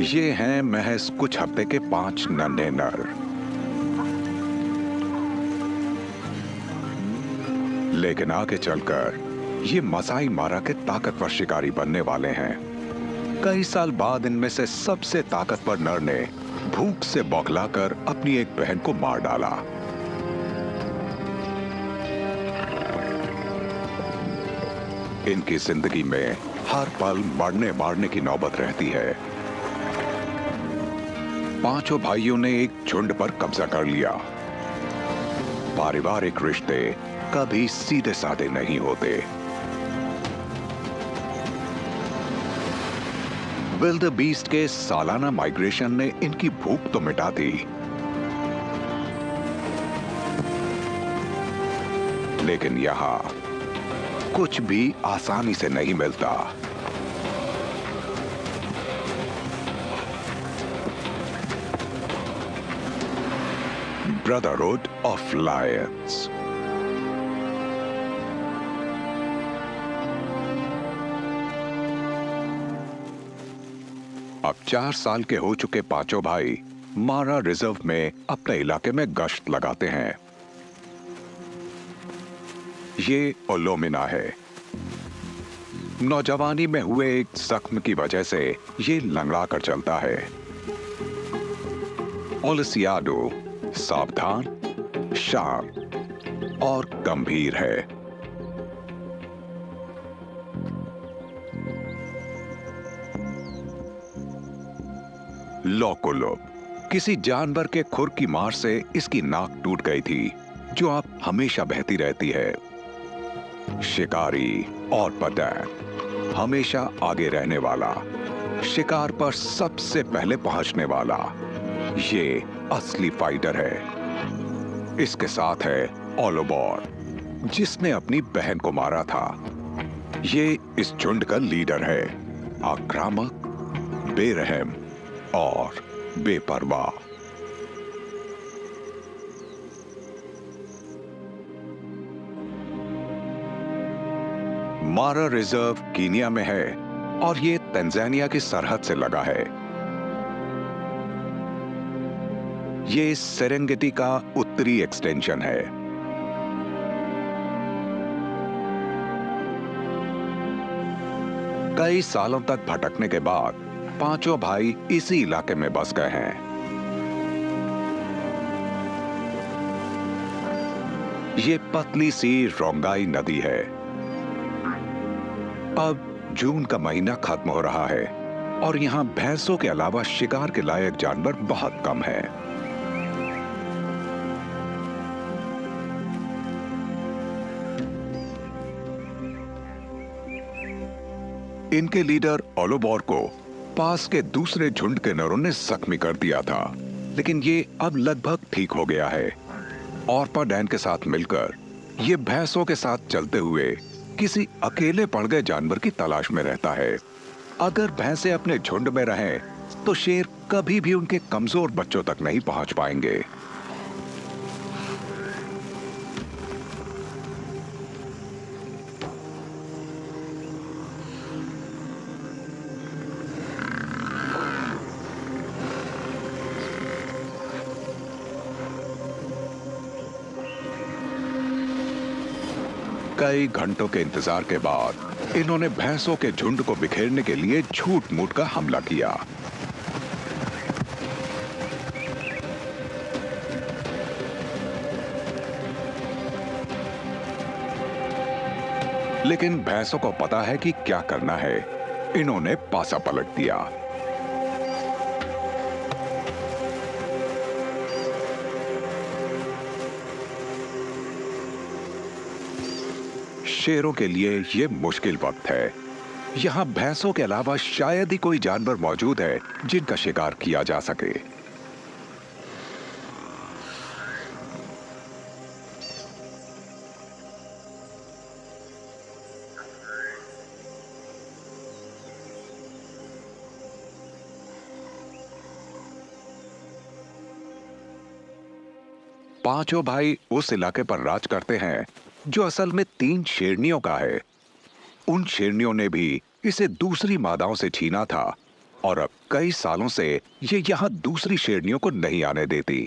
ये हैं महज कुछ हफ्ते के 5 नन्हे नर। लेकिन आगे चलकर ये मसाई मारा के ताकतवर शिकारी बनने वाले हैं। कई साल बाद इनमें से सबसे ताकतवर नर ने भूख से बौखलाकर अपनी एक बहन को मार डाला। इनकी जिंदगी में हर पल मरने मारने की नौबत रहती है। पांचों भाइयों ने एक झुंड पर कब्जा कर लिया। पारिवारिक रिश्ते कभी सीधे साधे नहीं होते। विल्ड बीस्ट के सालाना माइग्रेशन ने इनकी भूख तो मिटा दी, लेकिन यहां कुछ भी आसानी से नहीं मिलता। Brotherhood of Lions. अब 4 साल के हो चुके पांचों भाई मारा रिजर्व में अपने इलाके में गश्त लगाते हैं। ये ओलोमिना है। नौजवानी में हुए एक जख्म की वजह से ये लंगड़ा कर चलता है। ओलिसियाडो सावधान, शांत और गंभीर है। लोकुलो किसी जानवर के खुर की मार से इसकी नाक टूट गई थी, जो अब हमेशा बहती रहती है। शिकारी और पतंग हमेशा आगे रहने वाला, शिकार पर सबसे पहले पहुंचने वाला, ये असली फाइटर है। इसके साथ है ओलोबोर, जिसने अपनी बहन को मारा था। ये इस झुंड का लीडर है, आक्रामक, बेरहम और बेपरवाह। मारा रिजर्व कीनिया में है और ये तंजानिया की सरहद से लगा है। ये सेरेंगेटी का उत्तरी एक्सटेंशन है। कई सालों तक भटकने के बाद पांचों भाई इसी इलाके में बस गए हैं। ये पतली सी रोंगाई नदी है। अब जून का महीना खत्म हो रहा है और यहां भैंसों के अलावा शिकार के लायक जानवर बहुत कम हैं। इनके लीडर ओलोबोर को पास के दूसरे झुंड के नरों ने जख्मी कर दिया था, लेकिन ये अब लगभग ठीक हो गया है। ऑर्पा डैन के साथ मिलकर ये भैंसों के साथ चलते हुए किसी अकेले पड़ गए जानवर की तलाश में रहता है। अगर भैंसे अपने झुंड में रहें, तो शेर कभी भी उनके कमजोर बच्चों तक नहीं पहुंच पाएंगे। कई घंटों के इंतजार के बाद इन्होंने भैंसों के झुंड को बिखेरने के लिए झूठ मूठ का हमला किया। लेकिन भैंसों को पता है कि क्या करना है। इन्होंने पासा पलट दिया। शेरों के लिए यह मुश्किल वक्त है। यहां भैंसों के अलावा शायद ही कोई जानवर मौजूद है जिनका शिकार किया जा सके। पांचों भाई उस इलाके पर राज करते हैं जो असल में 3 शेरनियों का है। उन शेरनियों ने भी इसे दूसरी मादाओं से छीना था और अब कई सालों से ये यहाँ दूसरी शेरनियों को नहीं आने देती।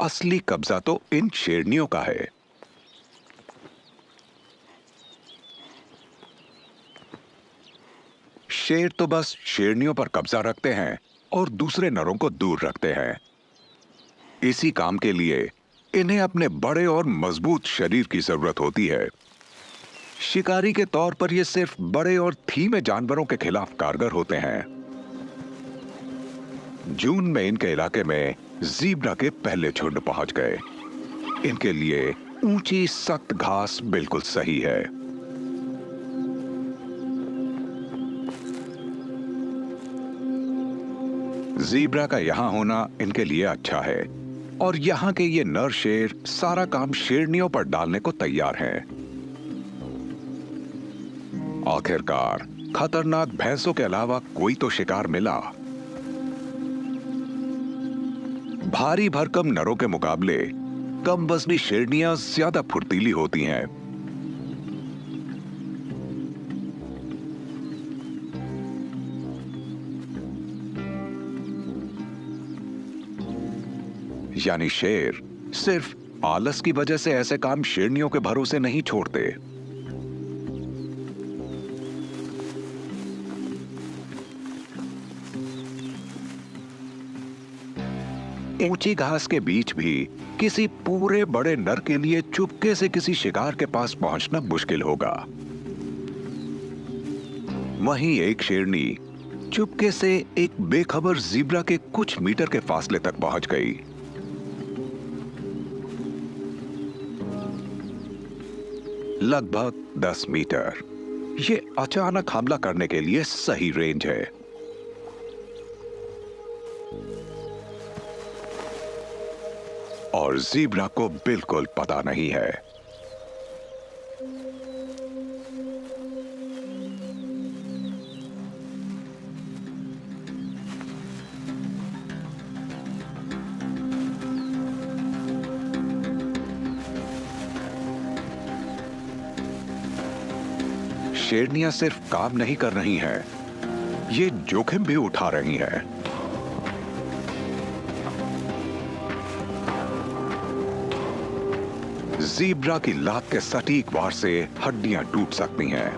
असली कब्जा तो इन शेरनियों का है। शेर तो बस शेरनियों पर कब्जा रखते हैं और दूसरे नरों को दूर रखते हैं। इसी काम के लिए इन्हें अपने बड़े और मजबूत शरीर की जरूरत होती है। शिकारी के तौर पर ये सिर्फ बड़े और धीमे जानवरों के खिलाफ कारगर होते हैं। जून में इनके इलाके में ज़ीब्रा के पहले झुंड पहुंच गए। इनके लिए ऊंची सख्त घास बिल्कुल सही है। ज़ीब्रा का यहां होना इनके लिए अच्छा है और यहां के ये नर शेर सारा काम शेरनियों पर डालने को तैयार हैं। आखिरकार खतरनाक भैंसों के अलावा कोई तो शिकार मिला। भारी भरकम नरों के मुकाबले कम वजनी शेरनियां ज्यादा फुर्तीली होती हैं। यानी शेर सिर्फ आलस की वजह से ऐसे काम शेरनियों के भरोसे नहीं छोड़ते। ऊंची घास के बीच भी किसी पूरे बड़े नर के लिए चुपके से किसी शिकार के पास पहुंचना मुश्किल होगा। वहीं एक शेरनी चुपके से एक बेखबर ज़ीब्रा के कुछ मीटर के फासले तक पहुंच गई। लगभग 10 मीटर। ये अचानक हमला करने के लिए सही रेंज है। और ज़ीब्रा को बिल्कुल पता नहीं है। शेरनियां सिर्फ काम नहीं कर रही हैं, ये जोखिम भी उठा रही हैं। ज़ीब्रा की लात के सटीक वार से हड्डियां टूट सकती हैं।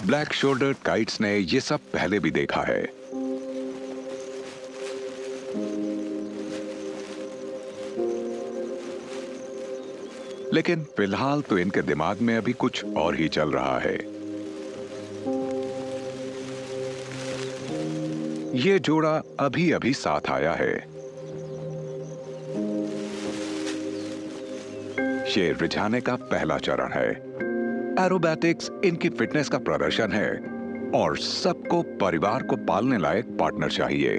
ब्लैक शोल्डर्ड काइट्स ने ये सब पहले भी देखा है। लेकिन फिलहाल तो इनके दिमाग में अभी कुछ और ही चल रहा है। ये जोड़ा अभी अभी साथ आया है। ये रिझाने का पहला चरण है। एरोबैटिक्स इनकी फिटनेस का प्रदर्शन है और सबको परिवार को पालने लायक पार्टनर चाहिए।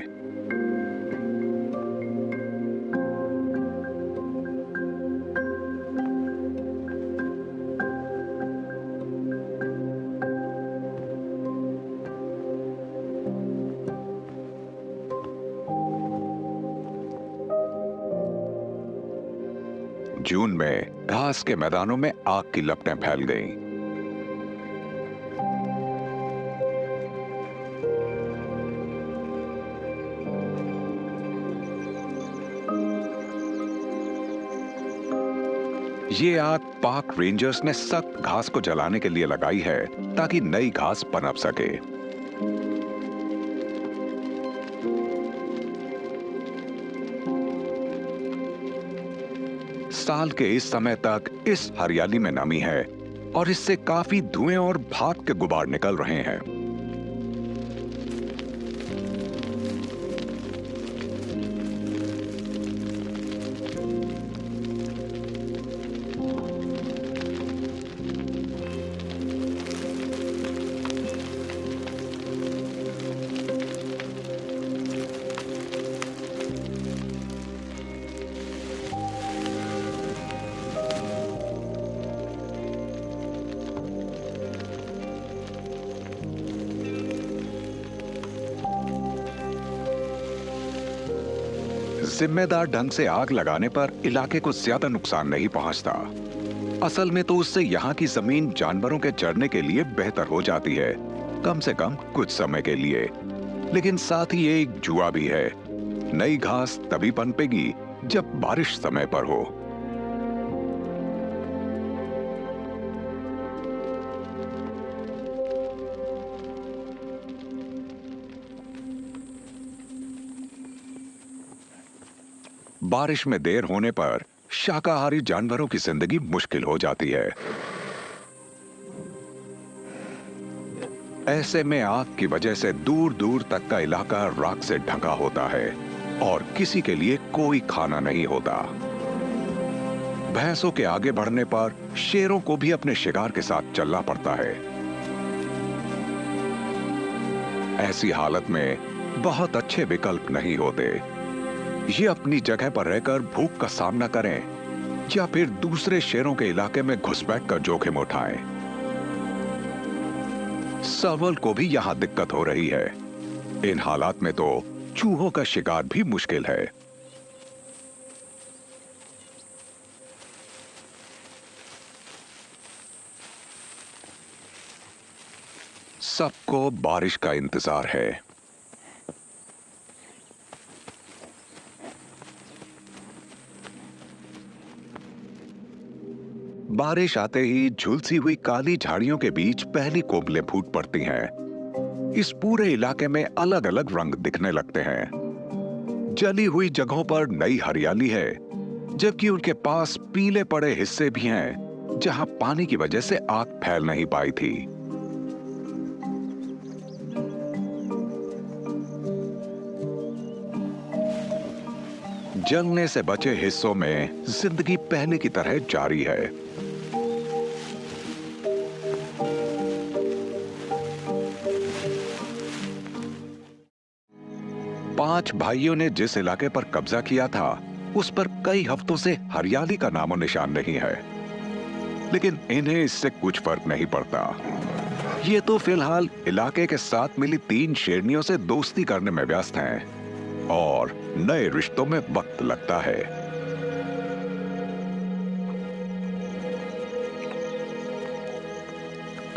जून में घास के मैदानों में आग की लपटें फैल गईं। ये आग पार्क रेंजर्स ने सख्त घास को जलाने के लिए लगाई है ताकि नई घास पनप सके। साल के इस समय तक इस हरियाली में नमी है और इससे काफी धुएं और भाप के गुबार निकल रहे हैं। जिम्मेदार ढंग से आग लगाने पर इलाके को ज्यादा नुकसान नहीं पहुंचता। असल में तो उससे यहाँ की जमीन जानवरों के चरने के लिए बेहतर हो जाती है, कम से कम कुछ समय के लिए। लेकिन साथ ही ये एक जुआ भी है। नई घास तभी पनपेगी जब बारिश समय पर हो। बारिश में देर होने पर शाकाहारी जानवरों की जिंदगी मुश्किल हो जाती है। ऐसे में आग की वजह से दूर दूर तक का इलाका राख से ढका होता है और किसी के लिए कोई खाना नहीं होता। भैंसों के आगे बढ़ने पर शेरों को भी अपने शिकार के साथ चलना पड़ता है। ऐसी हालत में बहुत अच्छे विकल्प नहीं होते। ये अपनी जगह पर रहकर भूख का सामना करें या फिर दूसरे शेरों के इलाके में घुसपैठ कर जोखिम उठाएं। सर्वल को भी यहां दिक्कत हो रही है। इन हालात में तो चूहों का शिकार भी मुश्किल है। सबको बारिश का इंतजार है। बारिश आते ही झुलसी हुई काली झाड़ियों के बीच पहली कोपलें फूट पड़ती हैं। इस पूरे इलाके में अलग अलग रंग दिखने लगते हैं। जली हुई जगहों पर नई हरियाली है, जबकि उनके पास पीले पड़े हिस्से भी हैं, जहां पानी की वजह से आग फैल नहीं पाई थी। जलने से बचे हिस्सों में जिंदगी पहले की तरह जारी है। पांच भाइयों ने जिस इलाके पर कब्जा किया था, उस पर कई हफ्तों से हरियाली का नामो निशान नहीं है। लेकिन इन्हें इससे कुछ फर्क नहीं पड़ता। ये तो फिलहाल इलाके के साथ मिली 3 शेरनियों से दोस्ती करने में व्यस्त हैं और नए रिश्तों में वक्त लगता है।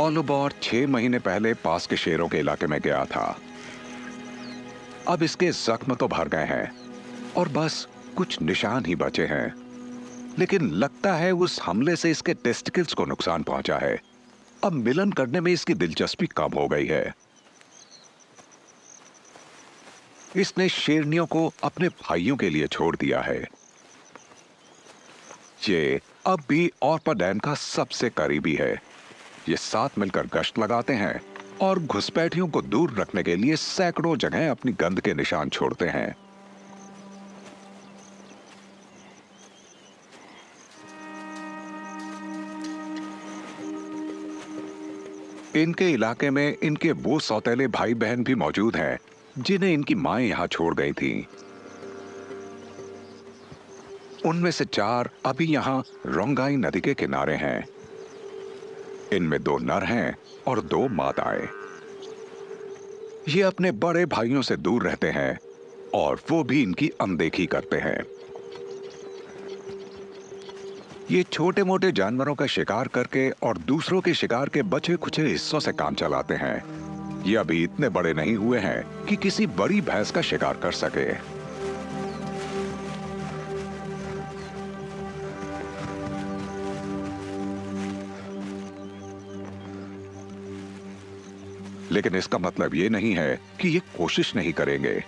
ओलुबोर 6 महीने पहले पास के शेरों के इलाके में गया था। अब इसके जख्म तो भर गए हैं और बस कुछ निशान ही बचे हैं। लेकिन लगता है उस हमले से इसके टेस्टिकल्स को नुकसान पहुंचा है। अब मिलन करने में इसकी दिलचस्पी कम हो गई है। इसने शेरनियों को अपने भाइयों के लिए छोड़ दिया है। ये अब भी ऑर्पा डैम का सबसे करीबी है। ये साथ मिलकर गश्त लगाते हैं और घुसपैठियों को दूर रखने के लिए सैकड़ों जगह अपनी गंध के निशान छोड़ते हैं। इनके इलाके में इनके वो सौतेले भाई बहन भी मौजूद हैं, जिन्हें इनकी माएं यहां छोड़ गई थीं। उनमें से 4 अभी यहां रोंगाई नदी के किनारे हैं। इनमें 2 नर हैं और 2 मादाएं। ये अपने बड़े भाइयों से दूर रहते हैं और वो भी इनकी अनदेखी करते हैं। ये छोटे मोटे जानवरों का शिकार करके और दूसरों के शिकार के बचे खुचे हिस्सों से काम चलाते हैं। ये अभी इतने बड़े नहीं हुए हैं कि किसी बड़ी भैंस का शिकार कर सके। लेकिन इसका मतलब ये नहीं है कि ये कोशिश नहीं करेंगे।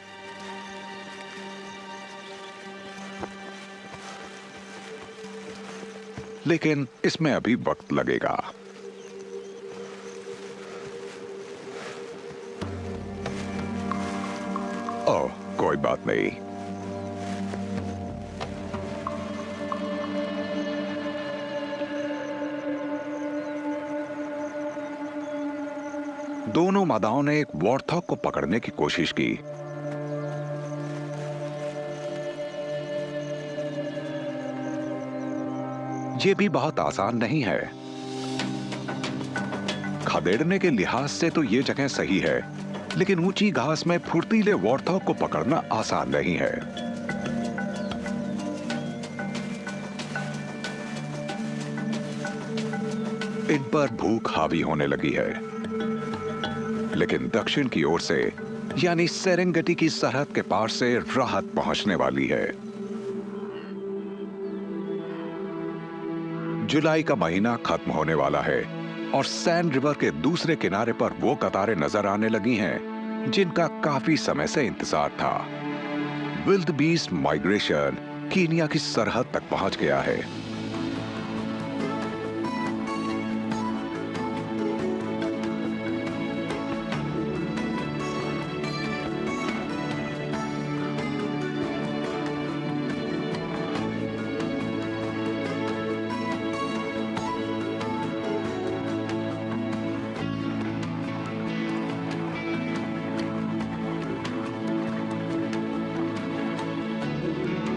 लेकिन इसमें अभी वक्त लगेगा। ओह, कोई बात नहीं। दोनों मादाओं ने एक वॉर्थॉग को पकड़ने की कोशिश की। ये भी बहुत आसान नहीं है। खदेड़ने के लिहाज से तो ये जगह सही है, लेकिन ऊंची घास में फुर्तीले वॉर्थॉग को पकड़ना आसान नहीं है। इन पर भूख हावी होने लगी है। लेकिन दक्षिण की ओर से यानी सेरेंगेटी की सरहद के पार से राहत पहुंचने वाली है। जुलाई का महीना खत्म होने वाला है और सैंड रिवर के दूसरे किनारे पर वो कतारें नजर आने लगी हैं जिनका काफी समय से इंतजार था। विल्डबीस्ट माइग्रेशन कीनिया की सरहद तक पहुंच गया है।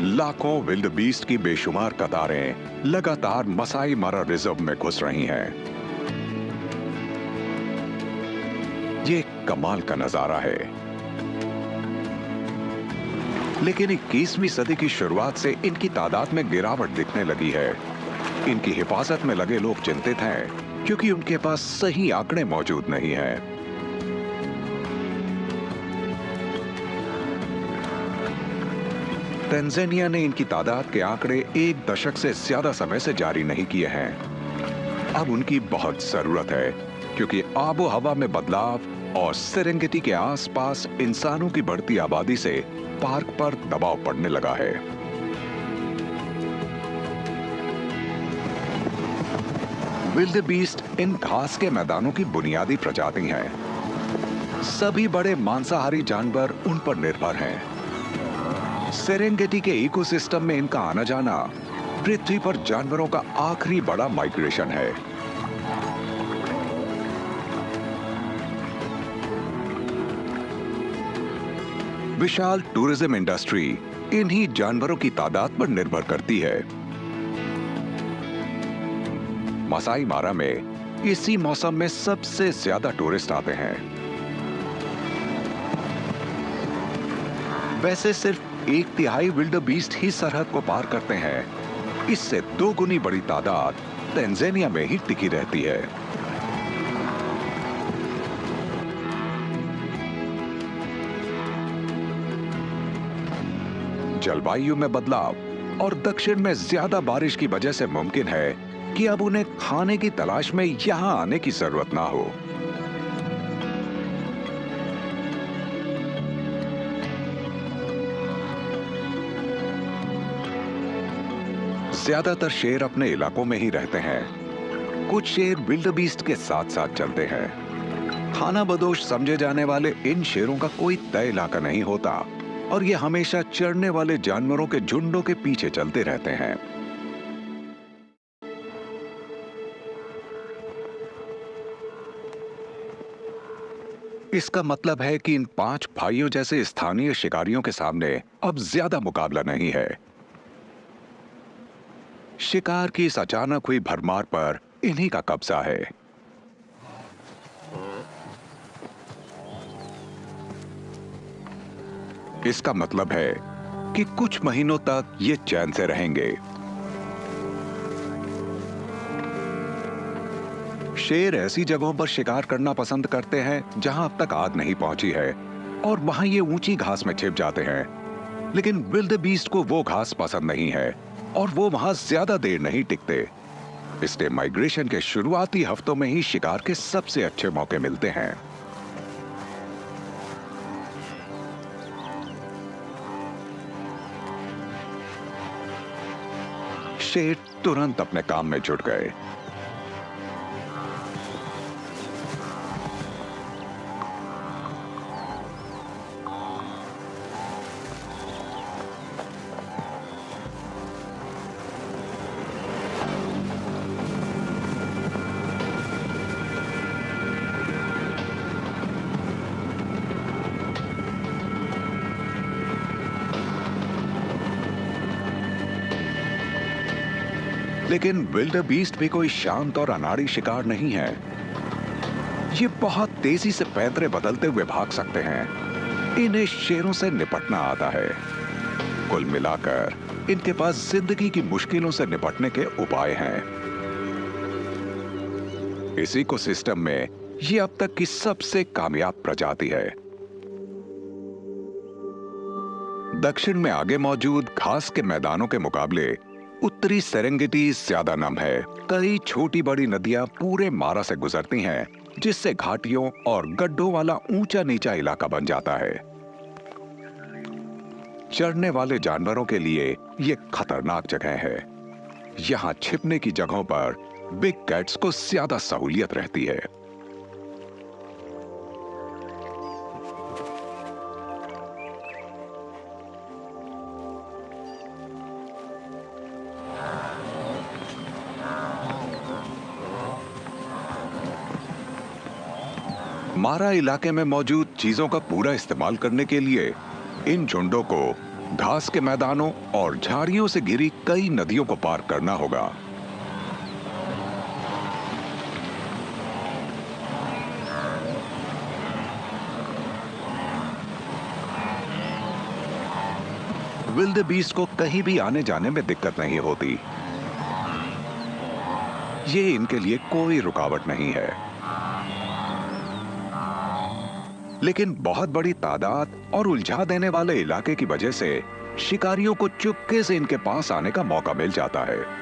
लाखों विल्डबीस्ट की बेशुमार कतारें लगातार मसाई मारा रिजर्व में घुस रही हैं। ये कमाल का नजारा है। लेकिन 21वीं सदी की शुरुआत से इनकी तादाद में गिरावट दिखने लगी है। इनकी हिफाजत में लगे लोग चिंतित हैं क्योंकि उनके पास सही आंकड़े मौजूद नहीं हैं। तंजानिया ने इनकी तादाद के आंकड़े 1 दशक से ज्यादा समय से जारी नहीं किए हैं। अब उनकी बहुत जरूरत है क्योंकि आबो हवा में बदलाव और सेरेंगेटी के आसपास इंसानों की बढ़ती आबादी से पार्क पर दबाव पड़ने लगा है। विल्डबीस्ट इन घास के मैदानों की बुनियादी प्रजाति हैं। सभी बड़े मांसाहारी जानवर उन पर निर्भर हैं। सेरेंगेटी के इकोसिस्टम में इनका आना जाना पृथ्वी पर जानवरों का आखिरी बड़ा माइग्रेशन है। विशाल टूरिज्म इंडस्ट्री इन्हीं जानवरों की तादाद पर निर्भर करती है। मसाई मारा में इसी मौसम में सबसे ज्यादा टूरिस्ट आते हैं। वैसे सिर्फ 1/3 विल्डबीस्ट ही सरहद को पार करते हैं। इससे 2 गुनी बड़ी तादाद तंजानिया में ही टिकी रहती है। जलवायु में बदलाव और दक्षिण में ज्यादा बारिश की वजह से मुमकिन है कि अब उन्हें खाने की तलाश में यहां आने की जरूरत ना हो। ज्यादातर शेर अपने इलाकों में ही रहते हैं। कुछ शेर विल्डबीस्ट के साथ साथ चलते हैं। खाना बदोश समझे जाने वाले इन शेरों का कोई तय इलाका नहीं होता और ये हमेशा चरने वाले जानवरों के झुंडों के पीछे चलते रहते हैं। इसका मतलब है कि इन 5 भाइयों जैसे स्थानीय शिकारियों के सामने अब ज्यादा मुकाबला नहीं है। शिकार की इस अचानक हुई भरमार पर इन्हीं का कब्जा है। इसका मतलब है कि कुछ महीनों तक ये चैन से रहेंगे। शेर ऐसी जगहों पर शिकार करना पसंद करते हैं जहां अब तक आग नहीं पहुंची है और वहां ये ऊंची घास में छिप जाते हैं। लेकिन विल्डबीस्ट को वो घास पसंद नहीं है और वो वहां ज्यादा देर नहीं टिकते। इसलिए माइग्रेशन के शुरुआती हफ्तों में ही शिकार के सबसे अच्छे मौके मिलते हैं। शेर तुरंत अपने काम में जुट गए। लेकिन विल्डबीस्ट भी कोई शांत और अनाड़ी शिकार नहीं है। ये बहुत तेजी से पैतरे बदलते हुए भाग सकते हैं। इन्हें शेरों से निपटना आता है। कुल मिलाकर इनके पास जिंदगी की मुश्किलों से निपटने के उपाय हैं। इस इकोसिस्टम में ये अब तक की सबसे कामयाब प्रजाति है। दक्षिण में आगे मौजूद घास के मैदानों के मुकाबले उत्तरी सेरेंगेटी ज्यादा नम है। कई छोटी बड़ी नदियां पूरे मारा से गुजरती हैं, जिससे घाटियों और गड्ढों वाला ऊंचा नीचा इलाका बन जाता है। चढ़ने वाले जानवरों के लिए यह खतरनाक जगह है। यहां छिपने की जगहों पर बिग कैट्स को ज्यादा सहूलियत रहती है। मारा इलाके में मौजूद चीजों का पूरा इस्तेमाल करने के लिए इन झुंडों को घास के मैदानों और झाड़ियों से घिरी कई नदियों को पार करना होगा। विल्डेबीस्ट को कहीं भी आने जाने में दिक्कत नहीं होती। ये इनके लिए कोई रुकावट नहीं है। लेकिन बहुत बड़ी तादाद और उलझा देने वाले इलाके की वजह से शिकारियों को चुपके से इनके पास आने का मौका मिल जाता है।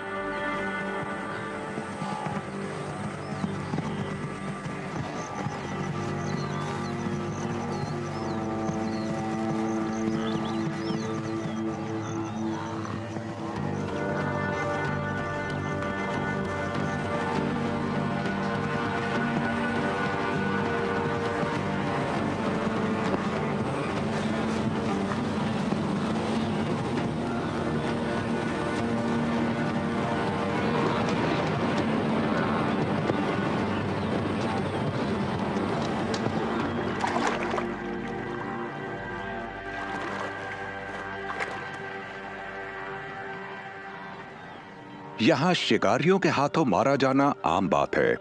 यहां शिकारियों के हाथों मारा जाना आम बात है।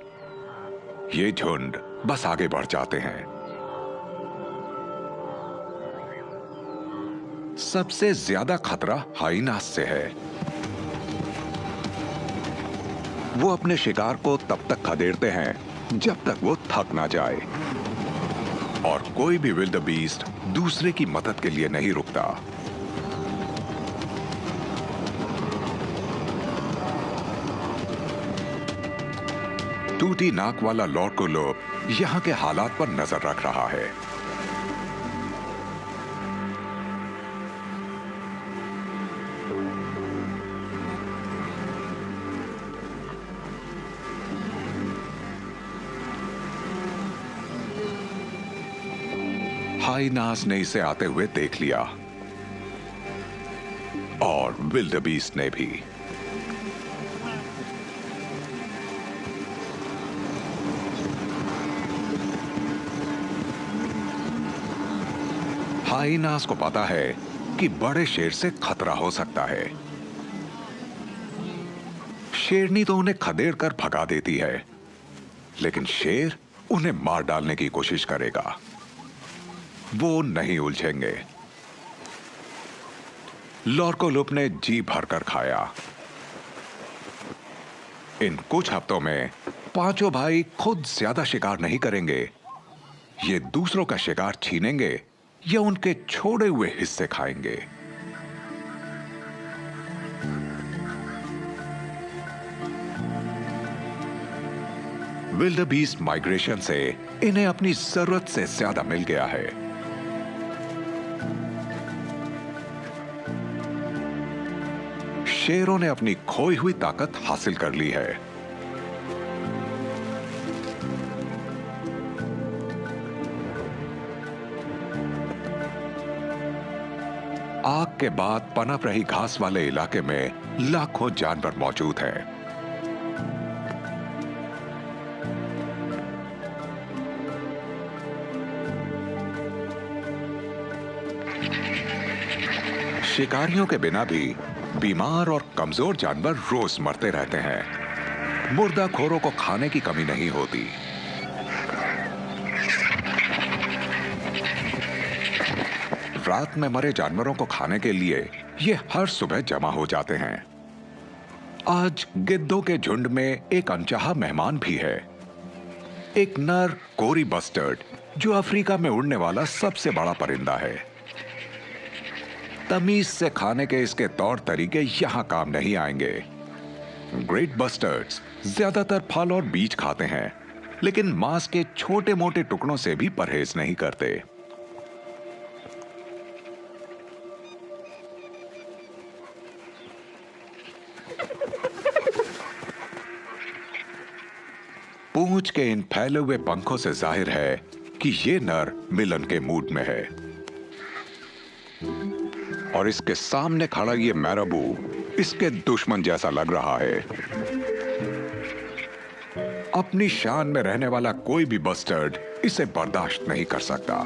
ये झुंड बस आगे बढ़ जाते हैं। सबसे ज्यादा खतरा हाइनास से है। वो अपने शिकार को तब तक खदेड़ते हैं जब तक वो थक ना जाए, और कोई भी विल्डेबीस्ट दूसरे की मदद के लिए नहीं रुकता। टूटी नाक वाला लॉर्ड कोलोप यहां के हालात पर नजर रख रहा है। हाइनास ने इसे आते हुए देख लिया, और विल्डेबीस्ट ने भी। हाइनास को पता है कि बड़े शेर से खतरा हो सकता है। शेरनी तो उन्हें खदेड़ कर भगा देती है, लेकिन शेर उन्हें मार डालने की कोशिश करेगा। वो नहीं उलझेंगे। लॉर्ड कोलोप ने जी भरकर खाया। इन कुछ हफ्तों में पांचों भाई खुद ज्यादा शिकार नहीं करेंगे। ये दूसरों का शिकार छीनेंगे या उनके छोड़े हुए हिस्से खाएंगे। विल्डेबीस्ट माइग्रेशन से इन्हें अपनी जरूरत से ज्यादा मिल गया है। शेरों ने अपनी खोई हुई ताकत हासिल कर ली है। आग के बाद पनप रही घास वाले इलाके में लाखों जानवर मौजूद हैं। शिकारियों के बिना भी बीमार और कमजोर जानवर रोज मरते रहते हैं। मुर्दाखोरों को खाने की कमी नहीं होती। रात में मरे जानवरों को खाने के लिए ये हर सुबह जमा हो जाते हैं। आज गिद्धों के झुंड में एक अनचाहा मेहमान भी है। एक नर कोरी बस्टर्ड जो अफ्रीका में उड़ने वाला सबसे बड़ा परिंदा है। तमीज से खाने के इसके तौर तरीके यहां काम नहीं आएंगे। ग्रेट बस्टर्ड्स ज्यादातर फल और बीज खाते हैं, लेकिन मांस के छोटे मोटे टुकड़ों से भी परहेज नहीं करते। पूंछ के इन फैले हुए पंखों से जाहिर है कि ये नर मिलन के मूड में है। और इसके सामने खड़ा ये मैराबू इसके दुश्मन जैसा लग रहा है। अपनी शान में रहने वाला कोई भी बस्टर्ड इसे बर्दाश्त नहीं कर सकता।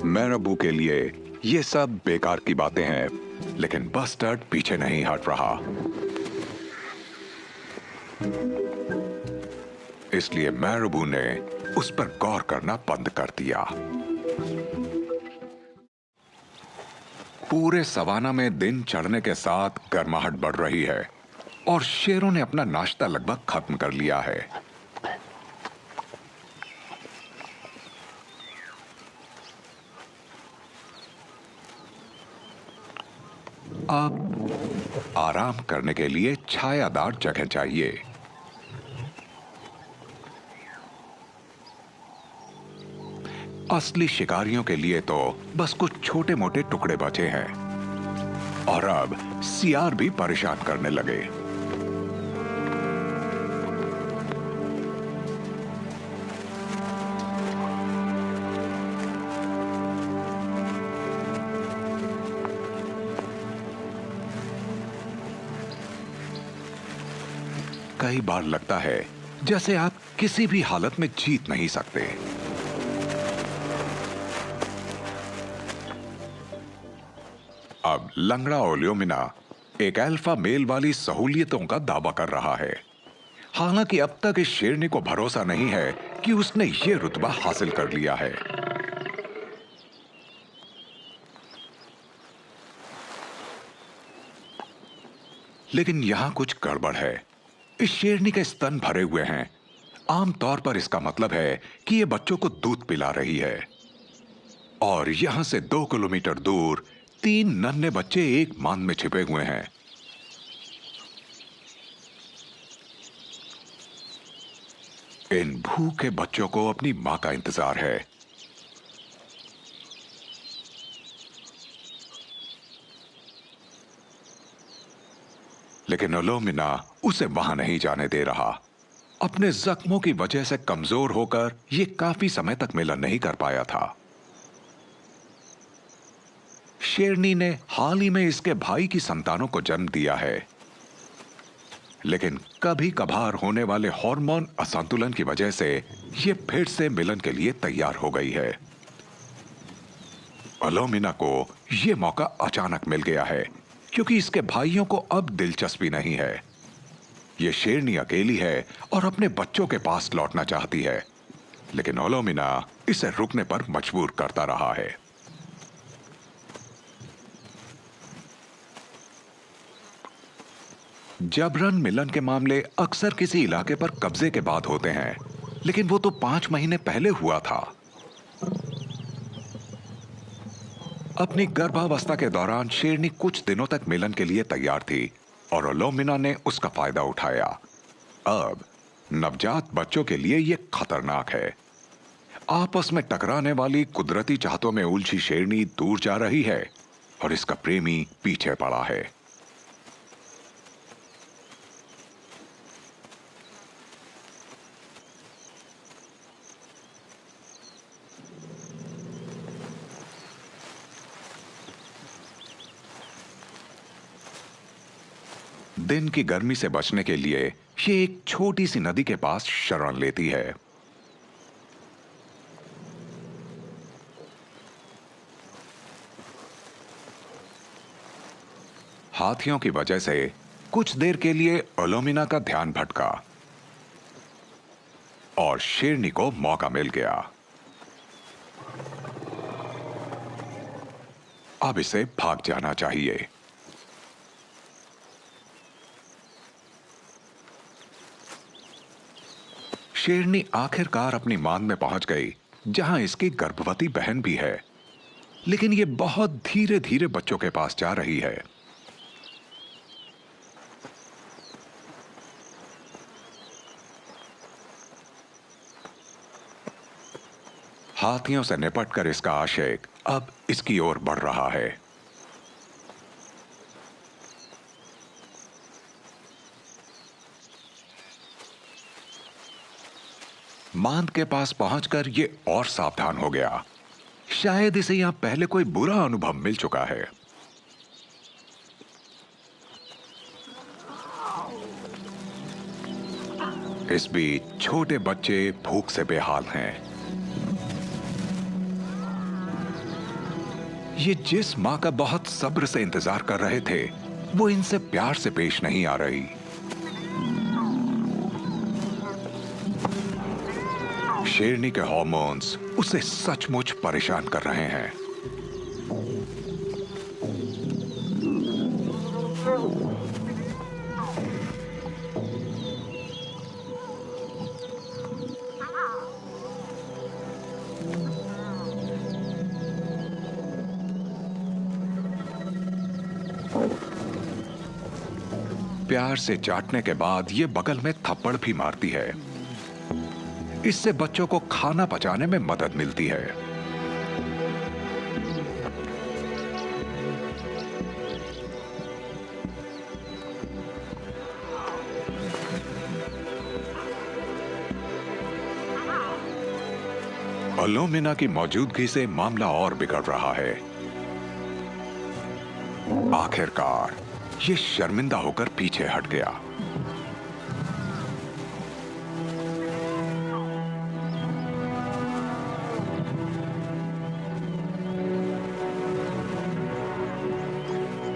मैराबू के लिए ये सब बेकार की बातें हैं, लेकिन बस्टर्ड पीछे नहीं हट रहा। इसलिए मैराबू ने उस पर गौर करना बंद कर दिया। पूरे सवाना में दिन चढ़ने के साथ गर्माहट बढ़ रही है और शेरों ने अपना नाश्ता लगभग खत्म कर लिया है। अब आराम करने के लिए छायादार जगह चाहिए। असली शिकारियों के लिए तो बस कुछ छोटे मोटे टुकड़े बचे हैं। और अब सियार भी परेशान करने लगे। कई बार लगता है जैसे आप किसी भी हालत में जीत नहीं सकते। अब लंगड़ा ओलियोमिना एक अल्फा मेल वाली सहूलियतों का दावा कर रहा है। हालांकि अब तक इस शेरनी को भरोसा नहीं है कि उसने ये रुतबा हासिल कर लिया है। लेकिन यहां कुछ गड़बड़ है। इस शेरनी के स्तन भरे हुए हैं। आमतौर पर इसका मतलब है कि ये बच्चों को दूध पिला रही है। और यहां से 2 किलोमीटर दूर 3 नन्हे बच्चे एक मान में छिपे हुए हैं। इन भूखे बच्चों को अपनी मां का इंतजार है। लेकिन ओलियोमिना उसे वहां नहीं जाने दे रहा। अपने जख्मों की वजह से कमजोर होकर यह काफी समय तक मिलन नहीं कर पाया था। शेरनी ने हाल ही में इसके भाई की संतानों को जन्म दिया है, लेकिन कभी कभार होने वाले हार्मोन असंतुलन की वजह से यह फिर से मिलन के लिए तैयार हो गई है। ओलियोमिना को यह मौका अचानक मिल गया है, क्योंकि इसके भाइयों को अब दिलचस्पी नहीं है। यह शेरनी अकेली है और अपने बच्चों के पास लौटना चाहती है, लेकिन ओलियोमिना इसे रुकने पर मजबूर करता रहा है। जबरन मिलन के मामले अक्सर किसी इलाके पर कब्जे के बाद होते हैं, लेकिन वो तो 5 महीने पहले हुआ था। अपनी गर्भावस्था के दौरान शेरनी कुछ दिनों तक मिलन के लिए तैयार थी और ओलियोमिना ने उसका फायदा उठाया। अब नवजात बच्चों के लिए यह खतरनाक है। आपस में टकराने वाली कुदरती चाहतों में उलझी शेरनी दूर जा रही है और इसका प्रेमी पीछे पड़ा है। दिन की गर्मी से बचने के लिए ये एक छोटी सी नदी के पास शरण लेती है। हाथियों की वजह से कुछ देर के लिए ओलियोमिना का ध्यान भटका और शेरनी को मौका मिल गया। अब इसे भाग जाना चाहिए। शेरनी आखिरकार अपनी मांद में पहुंच गई, जहां इसकी गर्भवती बहन भी है, लेकिन ये बहुत धीरे धीरे बच्चों के पास जा रही है। हाथियों से निपटकर इसका आशिक अब इसकी ओर बढ़ रहा है। मांद के पास पहुंचकर ये और सावधान हो गया। शायद इसे यहां पहले कोई बुरा अनुभव मिल चुका है। इस बीच छोटे बच्चे भूख से बेहाल हैं। ये जिस मां का बहुत सब्र से इंतजार कर रहे थे, वो इनसे प्यार से पेश नहीं आ रही। शेरनी के हार्मोन्स उसे सचमुच परेशान कर रहे हैं। प्यार से चाटने के बाद ये बगल में थप्पड़ भी मारती है। इससे बच्चों को खाना पचाने में मदद मिलती है। अलोमिना की मौजूदगी से मामला और बिगड़ रहा है। आखिरकार ये शर्मिंदा होकर पीछे हट गया।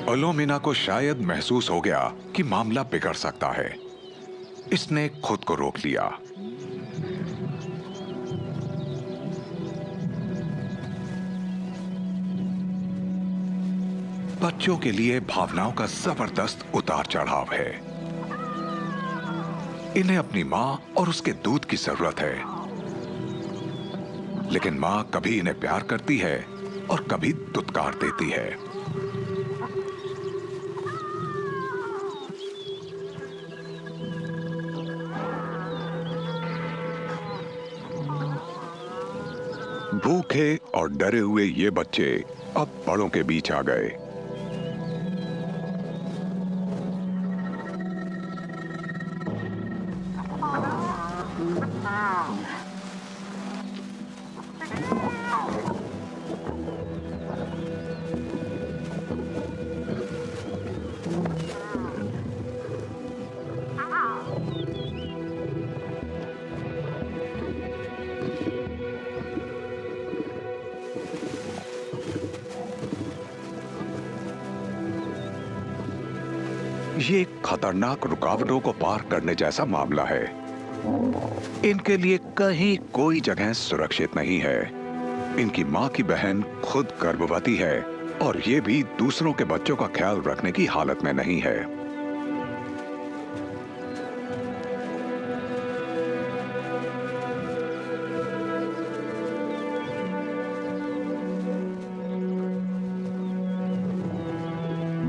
अलोमिना को शायद महसूस हो गया कि मामला बिगड़ सकता है। इसने खुद को रोक लिया। बच्चों के लिए भावनाओं का जबरदस्त उतार चढ़ाव है। इन्हें अपनी मां और उसके दूध की जरूरत है, लेकिन मां कभी इन्हें प्यार करती है और कभी दुत्कार देती है। भूखे और डरे हुए ये बच्चे अब बड़ों के बीच आ गए। ये एक खतरनाक रुकावटों को पार करने जैसा मामला है। इनके लिए कहीं कोई जगह सुरक्षित नहीं है। इनकी मां की बहन खुद गर्भवती है और ये भी दूसरों के बच्चों का ख्याल रखने की हालत में नहीं है।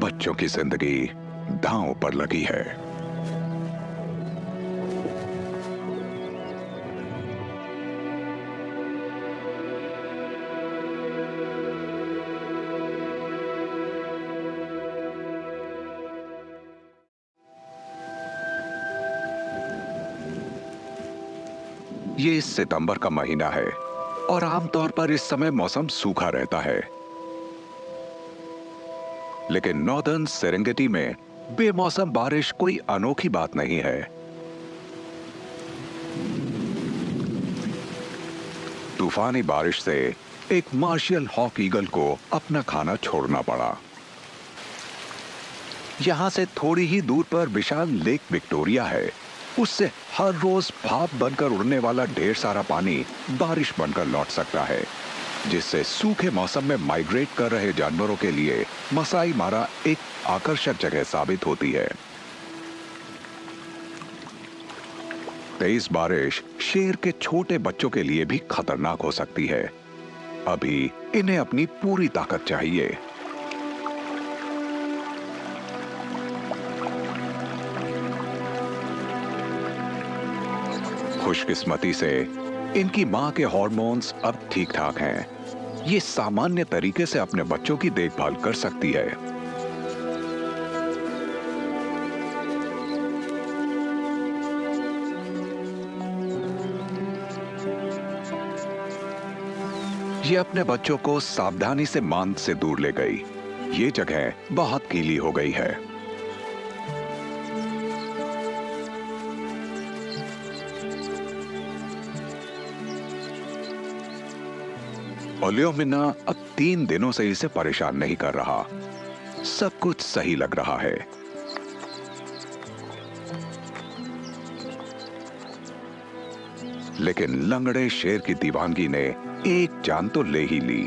बच्चों की जिंदगी दांव पर लगी है। ये सितंबर का महीना है और आमतौर पर इस समय मौसम सूखा रहता है, लेकिन नॉर्दर्न सेरेंगेटी में बेमौसम बारिश कोई अनोखी बात नहीं है। तूफानी बारिश से एक मार्शियल हॉक ईगल को अपना खाना छोड़ना पड़ा। यहां से थोड़ी ही दूर पर विशाल लेक विक्टोरिया है। उससे हर रोज भाप बनकर उड़ने वाला ढेर सारा पानी बारिश बनकर लौट सकता है, जिससे सूखे मौसम में माइग्रेट कर रहे जानवरों के लिए मसाई मारा एक आकर्षक जगह साबित होती है। तेज बारिश शेर के छोटे बच्चों के लिए भी खतरनाक हो सकती है। अभी इन्हें अपनी पूरी ताकत चाहिए। खुशकिस्मती से इनकी मां के हार्मोन्स अब ठीक ठाक हैं। ये सामान्य तरीके से अपने बच्चों की देखभाल कर सकती है। ये अपने बच्चों को सावधानी से मांद से दूर ले गई। ये जगह बहुत गीली हो गई है। ओलियोमिना अब 3 दिनों से इसे परेशान नहीं कर रहा। सब कुछ सही लग रहा है। लेकिन लंगड़े शेर की दीवानगी ने एक जान तो ले ही ली।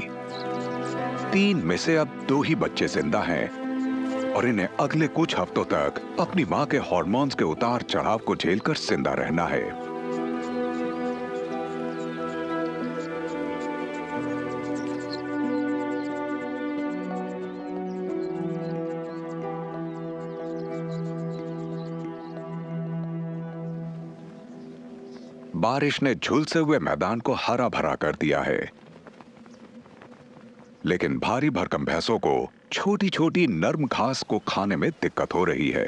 3 में से अब 2 ही बच्चे जिंदा हैं और इन्हें अगले कुछ हफ्तों तक अपनी मां के हार्मोन्स के उतार चढ़ाव को झेलकर जिंदा रहना है। बारिश ने झुलसे हुए मैदान को हरा भरा कर दिया है, लेकिन भारी भरकम भैंसों को छोटी छोटी नर्म घास को खाने में दिक्कत हो रही है।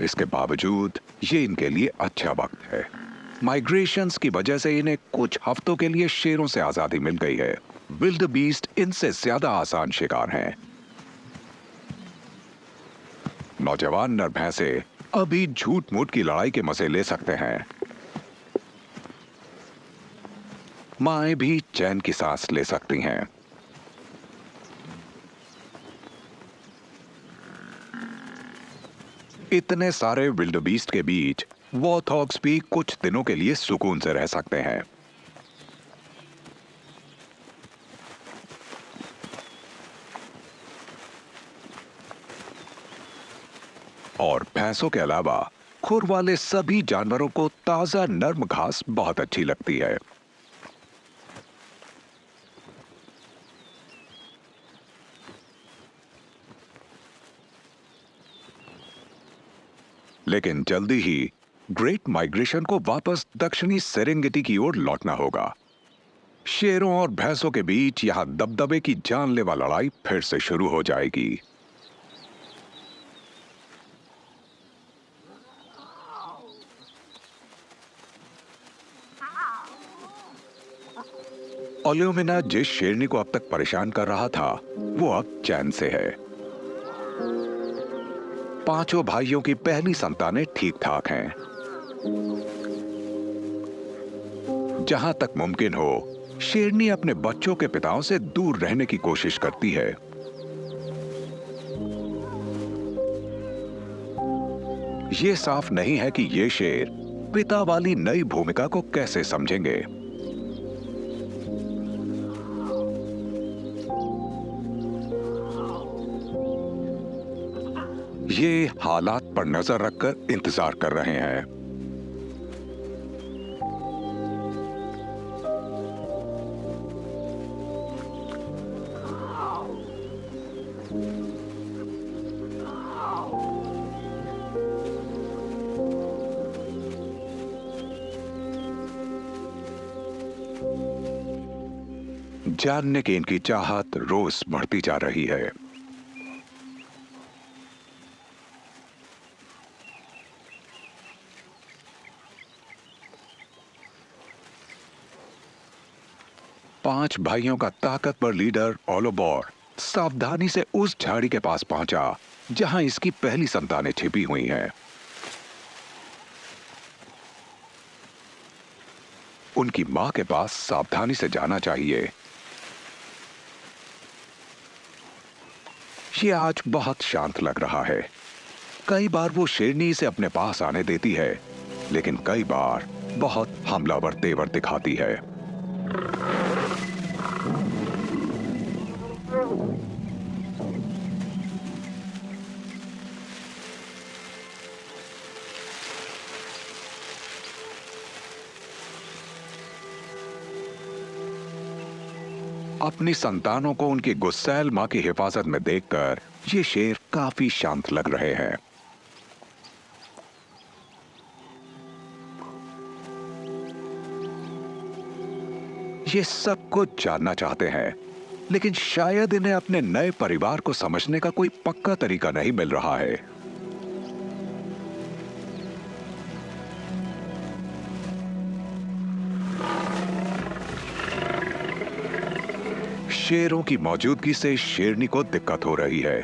इसके बावजूद ये इनके लिए अच्छा वक्त है। माइग्रेशंस की वजह से इन्हें कुछ हफ्तों के लिए शेरों से आजादी मिल गई है। विल्ड बीस्ट इनसे ज्यादा आसान शिकार हैं। नौजवान नर भैंसे अभी झूठ मूठ की लड़ाई के मजे ले सकते हैं। माएं भी चैन की सांस ले सकती हैं। इतने सारे विल्डबीस्ट के बीच वॉर्थॉग्स भी कुछ दिनों के लिए सुकून से रह सकते हैं। और भैंसों के अलावा खुर वाले सभी जानवरों को ताजा नर्म घास बहुत अच्छी लगती है। लेकिन जल्दी ही ग्रेट माइग्रेशन को वापस दक्षिणी सेरेंगेटी की ओर लौटना होगा। शेरों और भैंसों के बीच यहां दबदबे की जानलेवा लड़ाई फिर से शुरू हो जाएगी। ओलियोमिना जिस शेरनी को अब तक परेशान कर रहा था, वो अब चैन से है। पांचों भाइयों की पहली संतानें ठीक ठाक हैं। जहां तक मुमकिन हो, शेरनी अपने बच्चों के पिताओं से दूर रहने की कोशिश करती है। यह साफ नहीं है कि ये शेर पिता वाली नई भूमिका को कैसे समझेंगे। ये हालात पर नजर रखकर इंतजार कर रहे हैं। जानने की इनकी चाहत रोज बढ़ती जा रही है। पांच भाइयों का ताकतवर लीडर ओलोबोर सावधानी से उस झाड़ी के पास पहुंचा जहां इसकी पहली संतानें छिपी हुई हैं। उनकी मां के पास सावधानी से जाना चाहिए। ये आज बहुत शांत लग रहा है। कई बार वो शेरनी से अपने पास आने देती है, लेकिन कई बार बहुत हमलावर तेवर दिखाती है। अपनी संतानों को उनकी गुस्सैल मां की हिफाजत में देखकर ये शेर काफी शांत लग रहे हैं। ये सब कुछ जानना चाहते हैं, लेकिन शायद इन्हें अपने नए परिवार को समझने का कोई पक्का तरीका नहीं मिल रहा है। शेरों की मौजूदगी से शेरनी को दिक्कत हो रही है।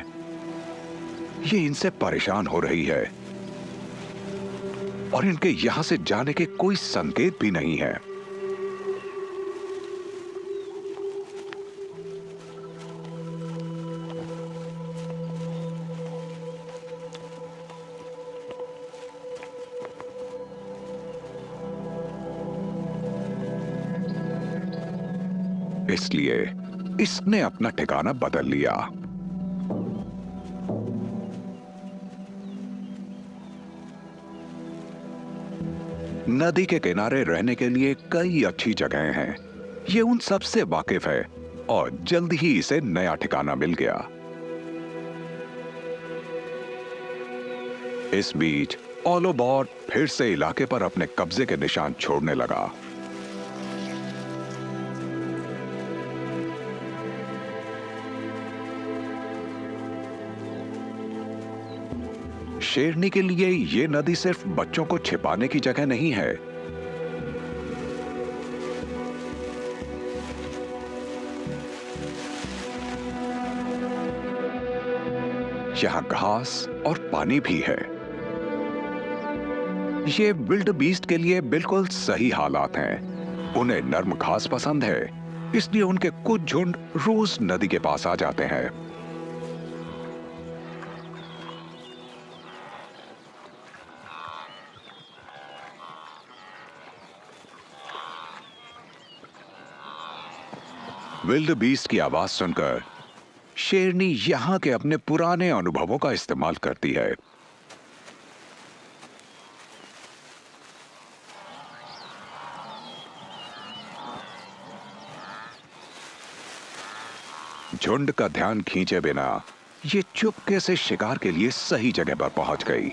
ये इनसे परेशान हो रही है और इनके यहां से जाने के कोई संकेत भी नहीं है। इसलिए इसने अपना ठिकाना बदल लिया। नदी के किनारे रहने के लिए कई अच्छी जगहें हैं। ये उन सब से वाकिफ है और जल्द ही इसे नया ठिकाना मिल गया। इस बीच ओलोबॉर फिर से इलाके पर अपने कब्जे के निशान छोड़ने लगा। शेरनी के लिए यह नदी सिर्फ बच्चों को छिपाने की जगह नहीं है। यहां घास और पानी भी है। ये विल्ड बीस्ट के लिए बिल्कुल सही हालात हैं। उन्हें नर्म घास पसंद है, इसलिए उनके कुछ झुंड रोज नदी के पास आ जाते हैं। विल्ड बीस्ट की आवाज सुनकर शेरनी यहां के अपने पुराने अनुभवों का इस्तेमाल करती है। झुंड का ध्यान खींचे बिना ये चुपके से शिकार के लिए सही जगह पर पहुंच गई।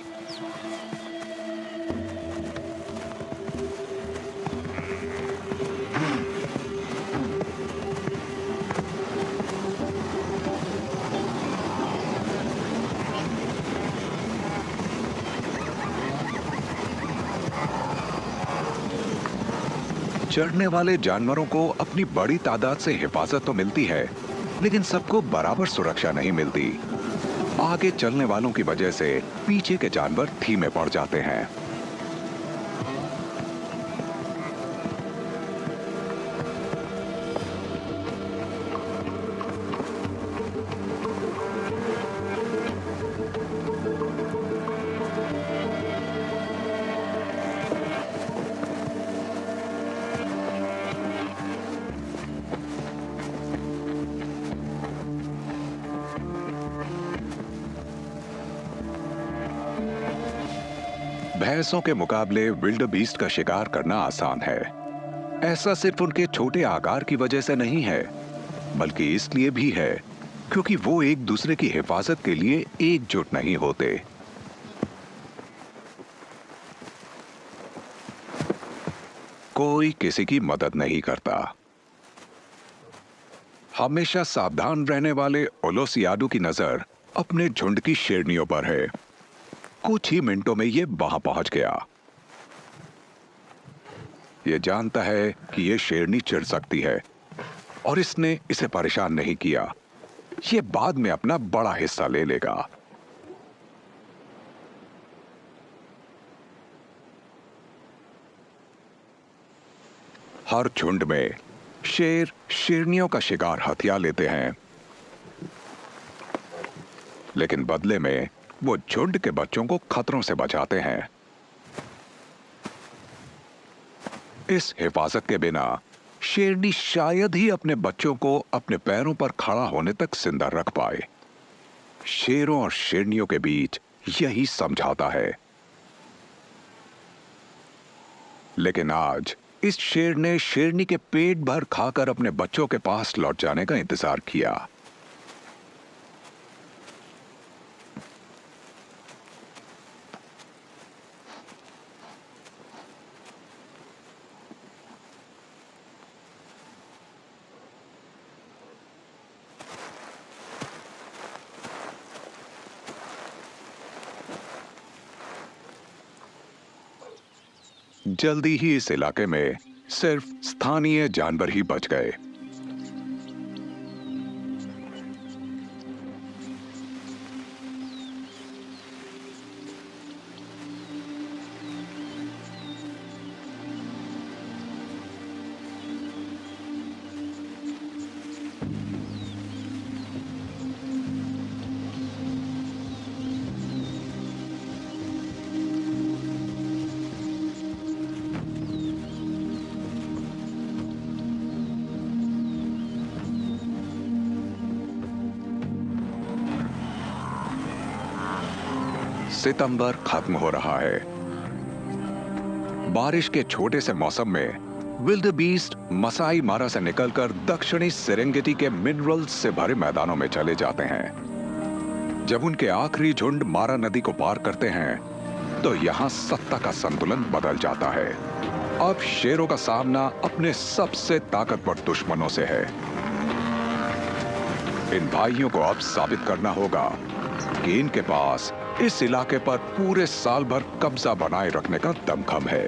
चढ़ने वाले जानवरों को अपनी बड़ी तादाद से हिफाजत तो मिलती है, लेकिन सबको बराबर सुरक्षा नहीं मिलती। आगे चलने वालों की वजह से पीछे के जानवर धीमे पड़ जाते हैं। भैंसों के मुकाबले विल्ड बीस्ट का शिकार करना आसान है। ऐसा सिर्फ उनके छोटे आकार की वजह से नहीं है, बल्कि इसलिए भी है क्योंकि वो एक दूसरे की हिफाजत के लिए एकजुट नहीं होते। कोई किसी की मदद नहीं करता। हमेशा सावधान रहने वाले ओलोसियाडो की नजर अपने झुंड की शेरनियों पर है। कुछ ही मिनटों में ये वहां पहुंच गया। ये जानता है कि ये शेरनी चिढ़ सकती है और इसने इसे परेशान नहीं किया। ये बाद में अपना बड़ा हिस्सा ले लेगा। हर झुंड में शेर शेरनियों का शिकार हथिया लेते हैं, लेकिन बदले में वो झुंड के बच्चों को खतरों से बचाते हैं। इस हिफाजत के बिना शेरनी शायद ही अपने बच्चों को अपने पैरों पर खड़ा होने तक जिंदा रख पाए। शेरों और शेरनियों के बीच यही समझौता है। लेकिन आज इस शेर ने शेरनी के पेट भर खाकर अपने बच्चों के पास लौट जाने का इंतजार किया। जल्दी ही इस इलाके में सिर्फ स्थानीय जानवर ही बच गए। सितंबर खत्म हो रहा है। बारिश के छोटे से मौसम में विल्डेबीस्ट मसाई मारा से निकलकर दक्षिणी सेरेंगेटी के मिनरल्स से भरे मैदानों में चले जाते हैं। जब उनके आखिरी झुंड मारा नदी को पार करते हैं तो यहां सत्ता का संतुलन बदल जाता है। अब शेरों का सामना अपने सबसे ताकतवर दुश्मनों से है। इन भाइयों को अब साबित करना होगा कि इनके पास इस इलाके पर पूरे साल भर कब्जा बनाए रखने का दमखम है।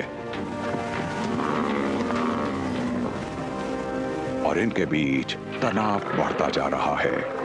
और इनके बीच तनाव बढ़ता जा रहा है।